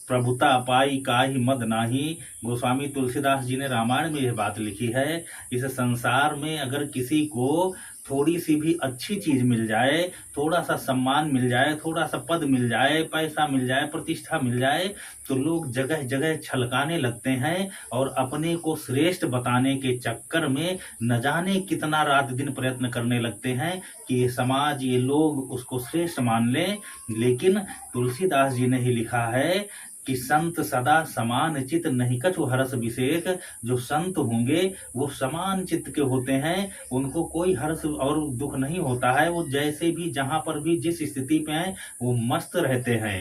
प्रभुता पाई काहि मद नाही। गोस्वामी तुलसीदास जी ने रामायण में यह बात लिखी है। इस संसार में अगर किसी को थोड़ी सी भी अच्छी चीज मिल जाए, थोड़ा सा सम्मान मिल जाए, थोड़ा सा पद मिल जाए, पैसा मिल जाए, प्रतिष्ठा मिल जाए, तो लोग जगह जगह छलकाने लगते हैं और अपने को श्रेष्ठ बताने के चक्कर में न जाने कितना रात दिन प्रयत्न करने लगते हैं कि ये समाज, ये लोग उसको श्रेष्ठ मान लें। लेकिन तुलसीदास जी ने ही लिखा है कि संत सदा समान चित नहीं कछु हर्ष विशेष। जो संत होंगे वो समान चित्त के होते हैं, उनको कोई हर्ष और दुख नहीं होता है। वो जैसे भी जहां पर भी जिस स्थिति पे हैं वो मस्त रहते हैं।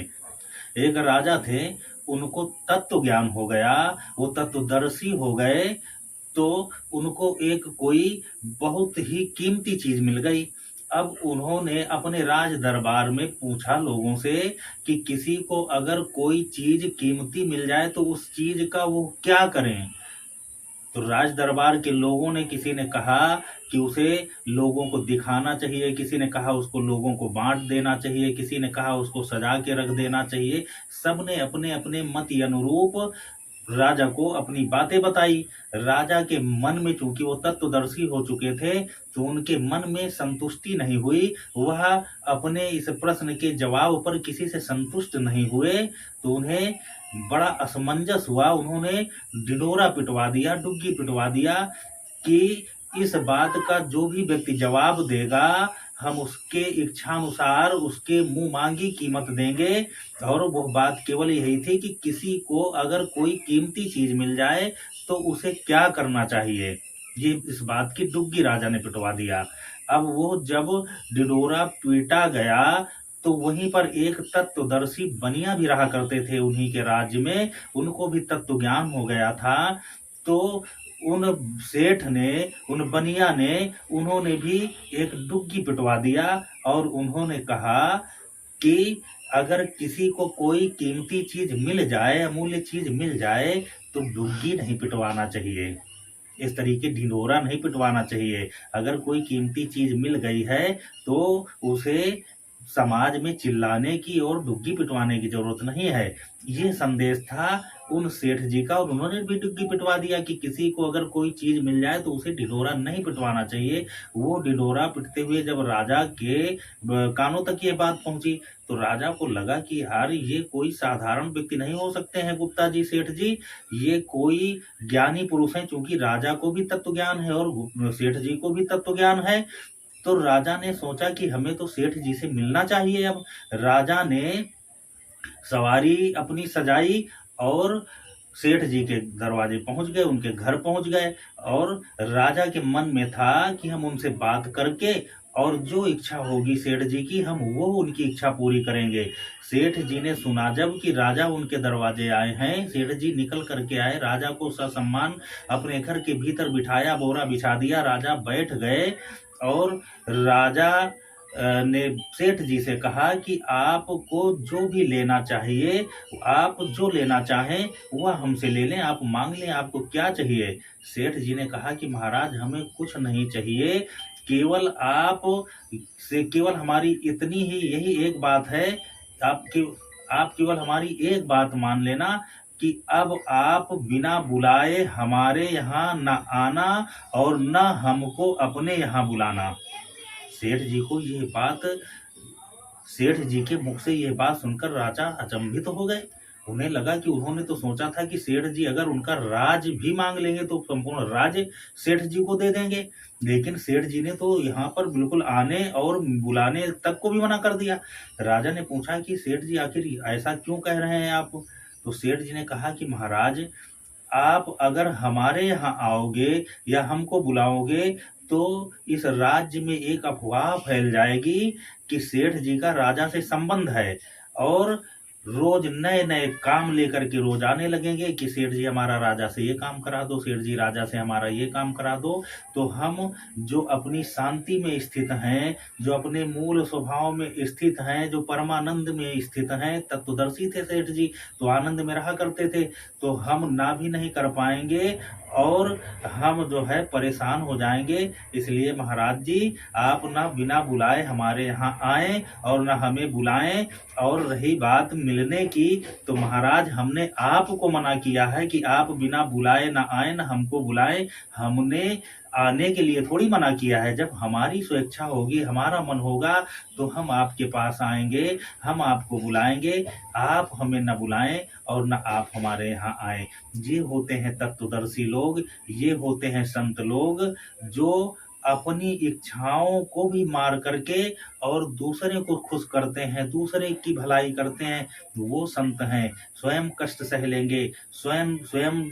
एक राजा थे, उनको तत्व ज्ञान हो गया, वो तत्वदर्शी हो गए, तो उनको एक कोई बहुत ही कीमती चीज मिल गई। अब उन्होंने अपने राज दरबार में पूछा लोगों से कि किसी को अगर कोई चीज कीमती मिल जाए तो उस चीज का वो क्या करें। तो राज दरबार के लोगों ने, किसी ने कहा कि उसे लोगों को दिखाना चाहिए, किसी ने कहा उसको लोगों को बांट देना चाहिए, किसी ने कहा उसको सजा के रख देना चाहिए। सबने अपने अपने मत अनुरूप राजा को अपनी बातें बताई। राजा के मन में, चूंकि वो तत्वदर्शी हो चुके थे, तो उनके मन में संतुष्टि नहीं हुई। वह अपने इस प्रश्न के जवाब पर किसी से संतुष्ट नहीं हुए, तो उन्हें बड़ा असमंजस हुआ। उन्होंने ढिंढोरा पिटवा दिया, डुग्गी पिटवा दिया कि इस बात का जो भी व्यक्ति जवाब देगा, हम उसके इच्छानुसार उसके मुंह मांगी कीमत देंगे। और वो बात केवल यही थी कि किसी को अगर कोई कीमती चीज मिल जाए तो उसे क्या करना चाहिए। ये इस बात की डुग्गी राजा ने पिटवा दिया। अब वो जब ढिंढोरा पीटा गया तो वहीं पर एक तत्वदर्शी बनिया भी रहा करते थे उन्हीं के राज्य में, उनको भी तत्व ज्ञान हो गया था। तो उन सेठ ने, उन बनिया ने, उन्होंने भी एक डुग्गी पिटवा दिया और उन्होंने कहा कि अगर किसी को कोई कीमती चीज मिल जाए, अमूल्य चीज मिल जाए, तो डुग्गी नहीं पिटवाना चाहिए, इस तरीके ढिंढोरा नहीं पिटवाना चाहिए। अगर कोई कीमती चीज मिल गई है तो उसे समाज में चिल्लाने की और डुग्गी पिटवाने की जरूरत नहीं है। ये संदेश था उन सेठ जी का, और उन्होंने भी डुग्गी पिटवा दिया कि किसी को अगर कोई चीज मिल जाए तो उसे ढिंढोरा नहीं पिटवाना चाहिए। वो ढिंढोरा पिटते हुए जब राजा के कानों तक ये बात पहुंची, तो राजा को लगा कि यार ये कोई साधारण व्यक्ति नहीं हो सकते हैं गुप्ता जी, सेठ जी, ये कोई ज्ञानी पुरुष हैं। क्योंकि राजा को भी तत्व ज्ञान है और सेठ जी को भी तत्व ज्ञान है। तो राजा ने सोचा कि हमें तो सेठ जी से मिलना चाहिए। अब राजा ने सवारी अपनी सजाई और सेठ जी के दरवाजे पहुंच गए, उनके घर पहुंच गए। और राजा के मन में था कि हम उनसे बात करके और जो इच्छा होगी सेठ जी की, हम वो उनकी इच्छा पूरी करेंगे। सेठ जी ने सुना जब कि राजा उनके दरवाजे आए हैं, सेठ जी निकल करके आए, राजा को ससम्मान अपने घर के भीतर बिठाया, बोरा बिछा दिया, राजा बैठ गए। और राजा ने सेठ जी से कहा कि आपको जो भी लेना चाहिए, आप जो लेना चाहें वह हमसे ले लें, आप मांग लें, आपको क्या चाहिए। सेठ जी ने कहा कि महाराज हमें कुछ नहीं चाहिए, केवल आप से केवल हमारी इतनी ही यही एक बात है, आप केवल हमारी एक बात मान लेना कि अब आप बिना बुलाए हमारे यहाँ न आना और न हमको अपने यहाँ बुलाना। सेठ जी को ये बात, सेठ जी के मुख से यह बात सुनकर राजा अचंभित हो गए। उन्हें लगा कि उन्होंने तो सोचा था कि सेठ जी अगर उनका राज भी मांग लेंगे तो संपूर्ण राज सेठ जी को दे देंगे, लेकिन सेठ जी ने तो यहाँ पर बिल्कुल आने और बुलाने तक को भी मना कर दिया। राजा ने पूछा कि सेठ जी आखिर ऐसा क्यों कह रहे हैं आप। तो सेठ जी ने कहा कि महाराज आप अगर हमारे यहाँ आओगे या हमको बुलाओगे तो इस राज्य में एक अफवाह फैल जाएगी कि सेठ जी का राजा से संबंध है, और रोज नए नए काम लेकर के रोज आने लगेंगे कि सेठ जी हमारा राजा से ये काम करा दो, सेठ जी राजा से हमारा ये काम करा दो। तो हम जो अपनी शांति में स्थित हैं, जो अपने मूल स्वभाव में स्थित हैं, जो परमानंद में स्थित हैं, तत्वदर्शी थे सेठ जी, तो आनंद में रहा करते थे, तो हम ना भी नहीं कर पाएंगे और हम जो है परेशान हो जाएंगे। इसलिए महाराज जी आप ना बिना बुलाए हमारे यहाँ आए और ना हमें बुलाएं। और रही बात मिलने की, तो महाराज हमने आपको मना किया है कि आप बिना बुलाए ना आए, ना हमको बुलाए। हमने आने के लिए थोड़ी मना किया है। जब हमारी स्वेच्छा होगी, हमारा मन होगा, तो हम आपके पास आएंगे, हम आपको बुलाएंगे। आप हमें न बुलाएं और न आप हमारे यहाँ आए। ये होते हैं तत्वदर्शी लोग, ये होते हैं संत लोग, जो अपनी इच्छाओं को भी मार करके और दूसरे को खुश करते हैं, दूसरे की भलाई करते हैं। वो संत हैं। स्वयं कष्ट सह लेंगे, स्वयं स्वयं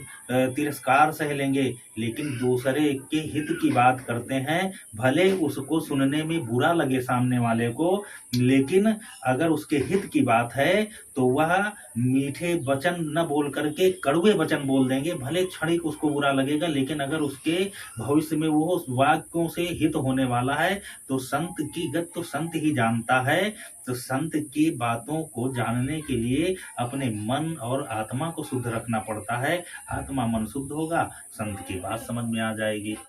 तिरस्कार सह लेंगे, लेकिन दूसरे के हित की बात करते हैं। भले उसको सुनने में बुरा लगे सामने वाले को, लेकिन अगर उसके हित की बात है तो वह मीठे वचन न बोल करके कड़वे वचन बोल देंगे। भले क्षणिक उसको बुरा लगेगा, लेकिन अगर उसके भविष्य में वो उस वाक्यों से हित होने वाला है, तो संत की गत तो संत ही जानता है। तो संत की बातों को जानने के लिए अपने मन और आत्मा को शुद्ध रखना पड़ता है। आत्मा मन शुद्ध होगा, संत की बात समझ में आ जाएगी।